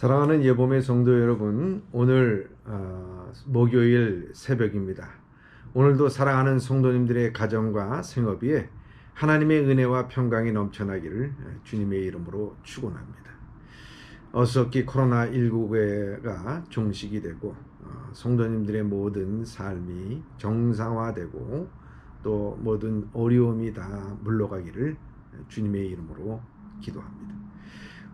사랑하는 예봄의 성도 여러분, 오늘 목요일 새벽입니다. 오늘도 사랑하는 성도님들의 가정과 생업에 하나님의 은혜와 평강이 넘쳐나기를 주님의 이름으로 축원합니다. 어석기 코로나19가 종식이 되고 성도님들의 모든 삶이 정상화되고 또 모든 어려움이 다 물러가기를 주님의 이름으로 기도합니다.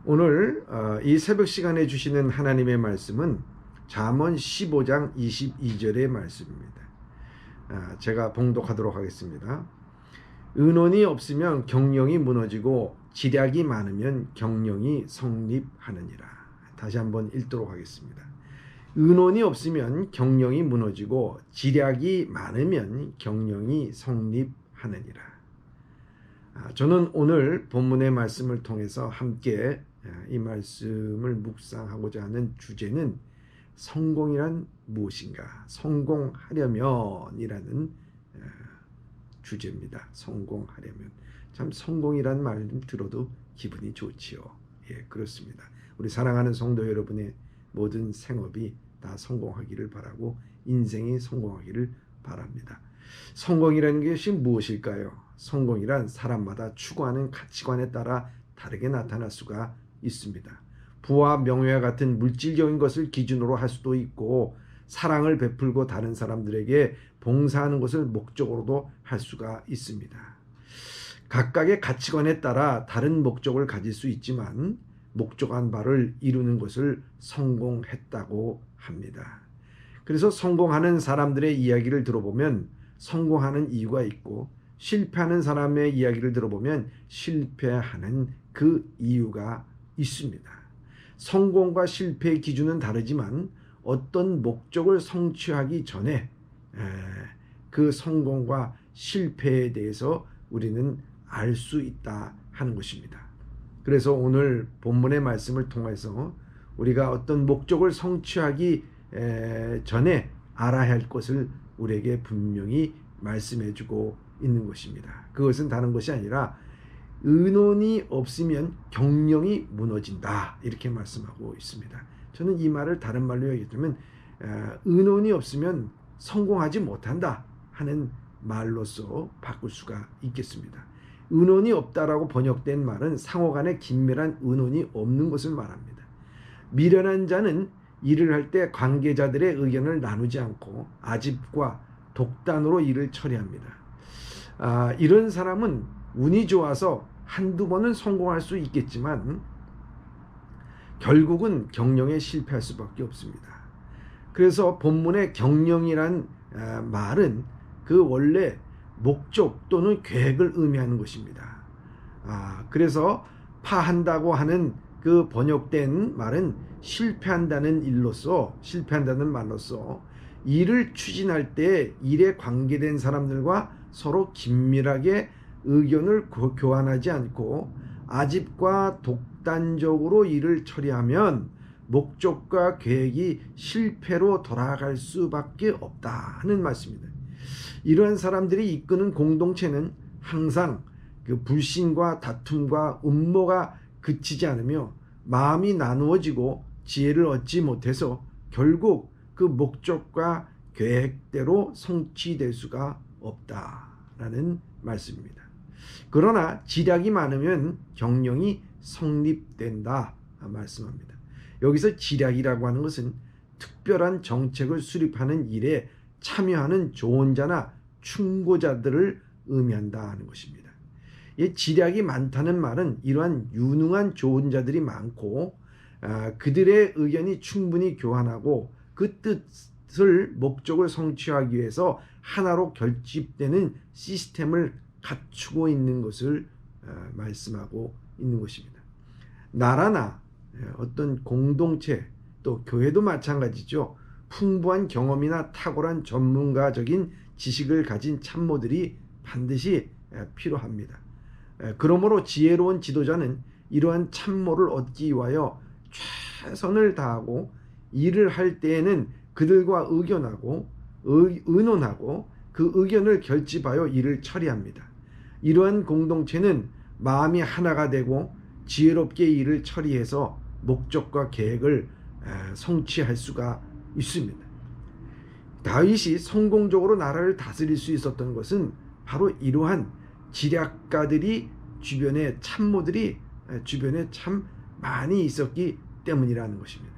오늘 이 새벽 시간에 주시는 하나님의 말씀은 잠언 15장 22절의 말씀입니다. 제가 봉독하도록 하겠습니다. 의논이 없으면 경영이 무너지고 지략이 많으면 경영이 성립하느니라. 다시 한번 읽도록 하겠습니다. 의논이 없으면 경영이 무너지고 지략이 많으면 경영이 성립하느니라. 저는 오늘 본문의 말씀을 통해서 함께 이 말씀을 묵상하고자 하는 주제는 성공이란 무엇인가? 성공하려면이라는 주제입니다. 성공하려면. 참 성공이란 말 들어도 기분이 좋지요. 예, 그렇습니다. 우리 사랑하는 성도 여러분의 모든 생업이 다 성공하기를 바라고 인생이 성공하기를 바랍니다. 성공이라는 것이 무엇일까요? 성공이란 사람마다 추구하는 가치관에 따라 다르게 나타날 수가 있습니다. 부와 명예와 같은 물질적인 것을 기준으로 할 수도 있고 사랑을 베풀고 다른 사람들에게 봉사하는 것을 목적으로도 할 수가 있습니다. 각각의 가치관에 따라 다른 목적을 가질 수 있지만 목적한 바를 이루는 것을 성공했다고 합니다. 그래서 성공하는 사람들의 이야기를 들어보면 성공하는 이유가 있고 실패하는 사람의 이야기를 들어보면 실패하는 그 이유가 있습니다. 성공과 실패의 기준은 다르지만 어떤 목적을 성취하기 전에 그 성공과 실패에 대해서 우리는 알 수 있다 하는 것입니다. 그래서 오늘 본문의 말씀을 통해서 우리가 어떤 목적을 성취하기 전에 알아야 할 것을 우리에게 분명히 말씀해주고 있는 것입니다. 그것은 다른 것이 아니라 의논이 없으면 경영이 무너진다 이렇게 말씀하고 있습니다. 저는 이 말을 다른 말로 얘기하면 의논이 없으면 성공하지 못한다 하는 말로서 바꿀 수가 있겠습니다. 의논이 없다라고 번역된 말은 상호간에 긴밀한 의논이 없는 것을 말합니다. 미련한 자는 일을 할 때 관계자들의 의견을 나누지 않고 아집과 독단으로 일을 처리합니다. 이런 사람은 운이 좋아서 한두 번은 성공할 수 있겠지만 결국은 경영에 실패할 수밖에 없습니다. 그래서 본문의 경영이란 말은 그 원래 목적 또는 계획을 의미하는 것입니다. 그래서 파한다고 하는 그 번역된 말은 실패한다는 말로서 일을 추진할 때 일에 관계된 사람들과 서로 긴밀하게 의견을 교환하지 않고 아집과 독단적으로 일을 처리하면 목적과 계획이 실패로 돌아갈 수밖에 없다 하는 말씀입니다. 이러한 사람들이 이끄는 공동체는 항상 그 불신과 다툼과 음모가 그치지 않으며 마음이 나누어지고 지혜를 얻지 못해서 결국 그 목적과 계획대로 성취될 수가 없다라는 말씀입니다. 그러나 지략이 많으면 경영이 성립된다 말씀합니다. 여기서 지략이라고 하는 것은 특별한 정책을 수립하는 일에 참여하는 조언자나 충고자들을 의미한다 하는 것입니다. 이 지략이 많다는 말은 이러한 유능한 조언자들이 많고 그들의 의견이 충분히 교환하고 그 뜻을 목적을 성취하기 위해서 하나로 결집되는 시스템을 갖추고 있는 것을 말씀하고 있는 것입니다. 나라나 어떤 공동체 또 교회도 마찬가지죠. 풍부한 경험이나 탁월한 전문가적인 지식을 가진 참모들이 반드시 필요합니다. 그러므로 지혜로운 지도자는 이러한 참모를 얻기 위하여 최선을 다하고 일을 할 때에는 그들과 의논하고 그 의견을 결집하여 일을 처리합니다. 이러한 공동체는 마음이 하나가 되고 지혜롭게 일을 처리해서 목적과 계획을 성취할 수가 있습니다. 다윗이 성공적으로 나라를 다스릴 수 있었던 것은 바로 이러한 지략가들이 주변에 참모들이 주변에 참 많이 있었기 때문이라는 것입니다.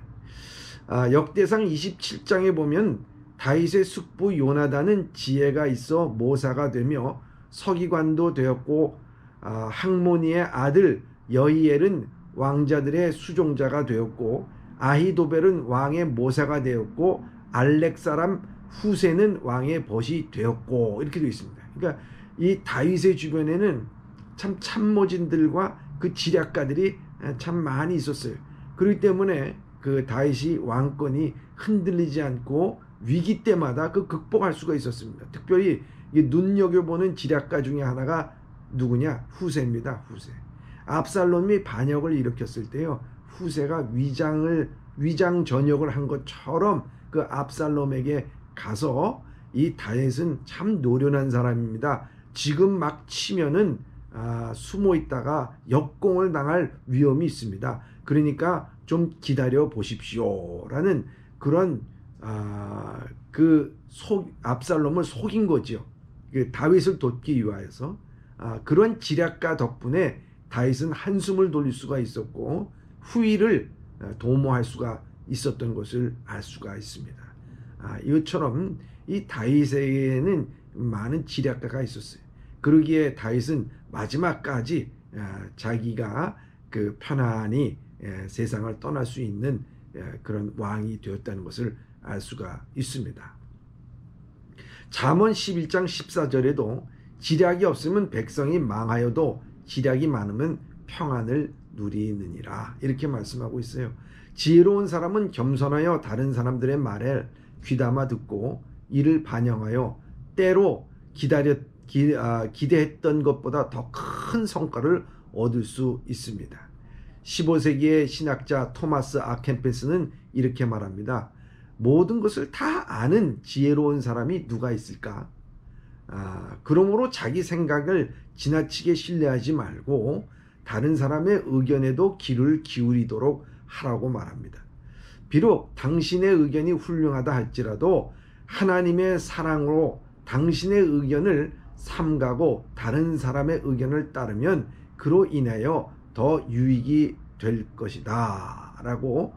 역대상 27장에 보면 다윗의 숙부 요나단은 지혜가 있어 모사가 되며 서기관도 되었고 학모니의 아들 여이엘은 왕자들의 수종자가 되었고 아히도벨은 왕의 모사가 되었고 알렉 사람 후세는 왕의 벗이 되었고 이렇게 되어 있습니다. 그러니까 이 다윗의 주변에는 참 참모진들과 그 지략가들이 참 많이 있었어요. 그렇기 때문에 그 다윗이 왕권이 흔들리지 않고 위기 때마다 그 극복할 수가 있었습니다. 특별히 눈여겨보는 지략가 중에 하나가 누구냐? 후세입니다. 후세. 압살롬이 반역을 일으켰을 때요, 후세가 위장 전역을 한 것처럼 그 압살롬에게 가서 이 다윗은 참 노련한 사람입니다. 지금 막 치면은 숨어 있다가 역공을 당할 위험이 있습니다. 그러니까 좀 기다려 보십시오라는 그런 압살롬을 속인 거죠. 다윗을 돕기 위하여서. 그런 지략가 덕분에 다윗은 한숨을 돌릴 수가 있었고 후위를 도모할 수가 있었던 것을 알 수가 있습니다. 이것처럼 이 다윗에게는 많은 지략가가 있었어요. 그러기에 다윗은 마지막까지 자기가 그 편안히 세상을 떠날 수 있는 그런 왕이 되었다는 것을 알 수가 있습니다. 잠언 11장 14절에도 지략이 없으면 백성이 망하여도 지략이 많으면 평안을 누리느니라 이렇게 말씀하고 있어요. 지혜로운 사람은 겸손하여 다른 사람들의 말에 귀담아 듣고 이를 반영하여 때로 기대했던 것보다 더 큰 성과를 얻을 수 있습니다. 15세기의 신학자 토마스 아켄페스는 이렇게 말합니다. 모든 것을 다 아는 지혜로운 사람이 누가 있을까? 그러므로 자기 생각을 지나치게 신뢰하지 말고 다른 사람의 의견에도 귀를 기울이도록 하라고 말합니다. 비록 당신의 의견이 훌륭하다 할지라도 하나님의 사랑으로 당신의 의견을 삼가고 다른 사람의 의견을 따르면 그로 인하여 더 유익이 될 것이다 라고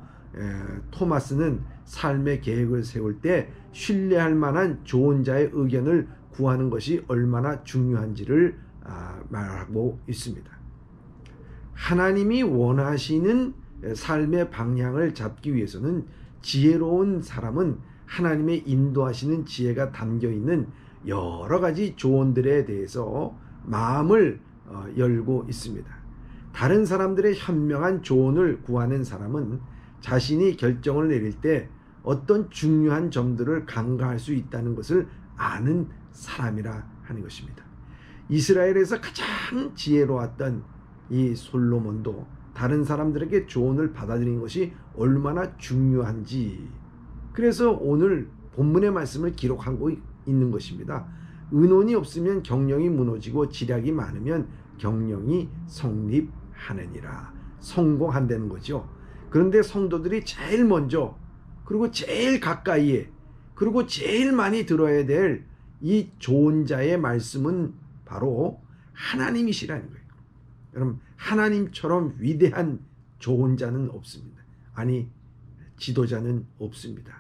토마스는 삶의 계획을 세울 때 신뢰할 만한 좋은 자의 의견을 구하는 것이 얼마나 중요한지를 말하고 있습니다. 하나님이 원하시는 삶의 방향을 잡기 위해서는 지혜로운 사람은 하나님의 인도하시는 지혜가 담겨있는 여러 가지 조언들에 대해서 마음을 열고 있습니다. 다른 사람들의 현명한 조언을 구하는 사람은 자신이 결정을 내릴 때 어떤 중요한 점들을 간과할 수 있다는 것을 아는 사람이라 하는 것입니다. 이스라엘에서 가장 지혜로웠던 이 솔로몬도 다른 사람들에게 조언을 받아들이는 것이 얼마나 중요한지, 그래서 오늘 본문의 말씀을 기록하고 있는 것입니다. 의논이 없으면 경영이 무너지고 지략이 많으면 경영이 성립하느니라. 성공한다는 거죠. 그런데 성도들이 제일 먼저, 그리고 제일 가까이에, 그리고 제일 많이 들어야 될 이 좋은 자의 말씀은 바로 하나님이시라는 거예요. 여러분, 하나님처럼 위대한 좋은 자는 없습니다. 아니, 지도자는 없습니다.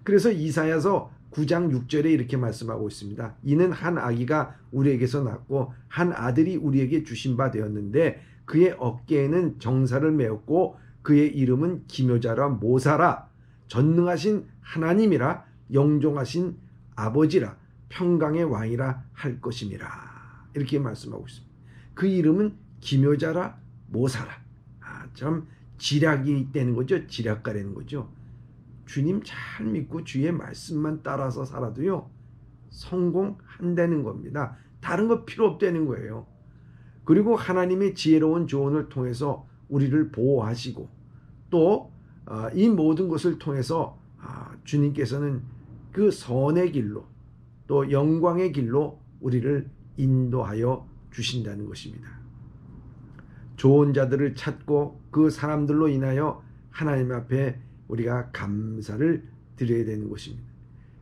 그래서 이사야서 9장 6절에 이렇게 말씀하고 있습니다. 이는 한 아기가 우리에게서 낳고 한 아들이 우리에게 주신 바 되었는데 그의 어깨에는 정사를 메었고 그의 이름은 기묘자라 모사라 전능하신 하나님이라 영종하신 아버지라 평강의 왕이라 할 것임이라 이렇게 말씀하고 있습니다. 그 이름은 기묘자라 모사라. 참 지략이 있다는 거죠. 지략가라는 거죠. 주님 잘 믿고 주의 말씀만 따라서 살아도요 성공한다는 겁니다. 다른 거 필요 없다는 거예요. 그리고 하나님의 지혜로운 조언을 통해서 우리를 보호하시고 또 이 모든 것을 통해서 주님께서는 그 선의 길로 또 영광의 길로 우리를 인도하여 주신다는 것입니다. 좋은 자들을 찾고 그 사람들로 인하여 하나님 앞에 우리가 감사를 드려야 되는 것입니다.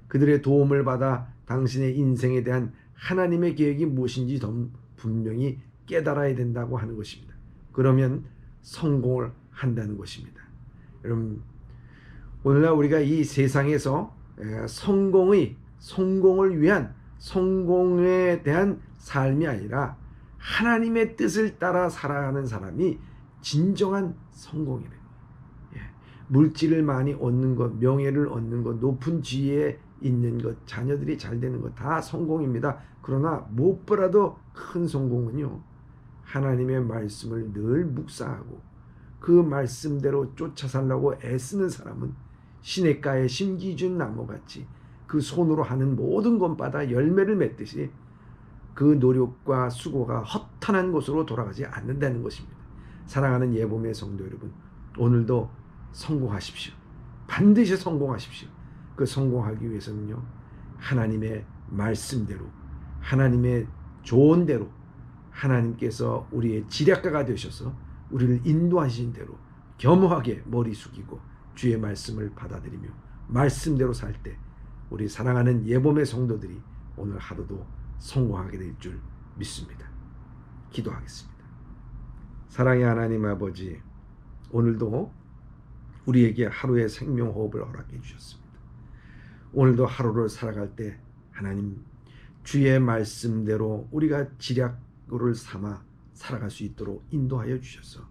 그들의 도움을 받아 당신의 인생에 대한 하나님의 계획이 무엇인지 더 분명히 깨달아야 된다고 하는 것입니다. 그러면 성공을 한다는 것입니다. 여러분, 오늘날 우리가 이 세상에서 성공을 위한 성공에 대한 삶이 아니라 하나님의 뜻을 따라 살아가는 사람이 진정한 성공이래요. 물질을 많이 얻는 것, 명예를 얻는 것, 높은 지위에 있는 것, 자녀들이 잘 되는 것 다 성공입니다. 그러나 무엇보다도 큰 성공은요, 하나님의 말씀을 늘 묵상하고 그 말씀대로 쫓아 살려고 애쓰는 사람은 시냇가에 심기준 나무같이 그 손으로 하는 모든 것마다 열매를 맺듯이 그 노력과 수고가 허탄한 곳으로 돌아가지 않는다는 것입니다. 사랑하는 예봄의 성도 여러분, 오늘도 성공하십시오. 반드시 성공하십시오. 그 성공하기 위해서는요, 하나님의 말씀대로, 하나님의 조언대로, 하나님께서 우리의 지략가가 되셔서 우리를 인도하신 대로 겸허하게 머리 숙이고 주의 말씀을 받아들이며 말씀대로 살 때 우리 사랑하는 예봄의 성도들이 오늘 하루도 성공하게 될 줄 믿습니다. 기도하겠습니다. 사랑의 하나님 아버지, 오늘도 우리에게 하루의 생명호흡을 허락해 주셨습니다. 오늘도 하루를 살아갈 때 하나님 주의 말씀대로 우리가 지략을 삼아 살아갈 수 있도록 인도하여 주셔서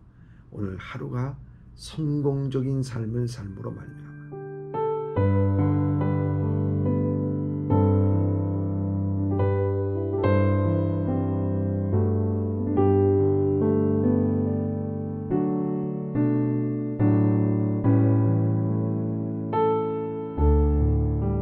오늘 하루가 성공적인 삶을 삶으로 말미암아